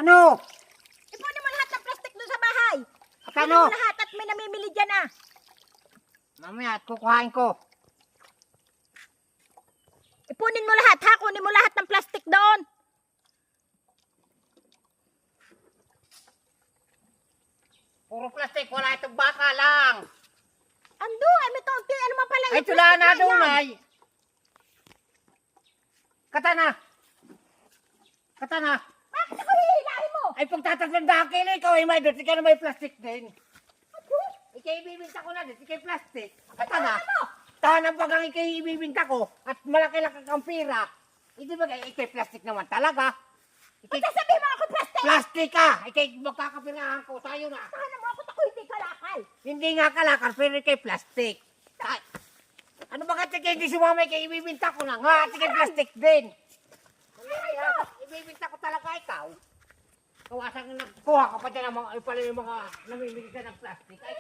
Ano? Ipunin mo lahat ng plastic doon sa bahay. At Ipunin ano? mo lahat at may namimili dyan ah. Mamaya at kukuhain ko. Ipunin mo lahat ha. Kunin mo lahat ng plastic doon. Puro plastic, wala itong baka lang. Ando, ay may kaunti. Ano man pala Ay, yung tula plastic na yan. doon ay. Katana. Katana. Bakit ako hihilahin mo? Ay, pagtataglan dahil ikaw ay may doon. Ikaw na may plastic din. Ikay ibibinta ko na din. Ikay plastic. Katana. Tahanang bagang ikay ibibinta ko. At malaki-laki kang pira. Hindi ba ikay plastic naman talaga? Ba't sasabihin mo ako plastic? Plastic ka! Ikay magkakapirahan ko. Tayo na. Sana mo ako hindi kalakal. Hindi nga kalakar, pero ikay plastic. Ano ba kasi hindi sumama ikay ibibinta ko na nga? At ikay plastic din. Ibibinta ko talaga ikaw. Kawasan nagkuha ka pa dyan ng mga, pala yung mga namimili ka ng plastic. Ay,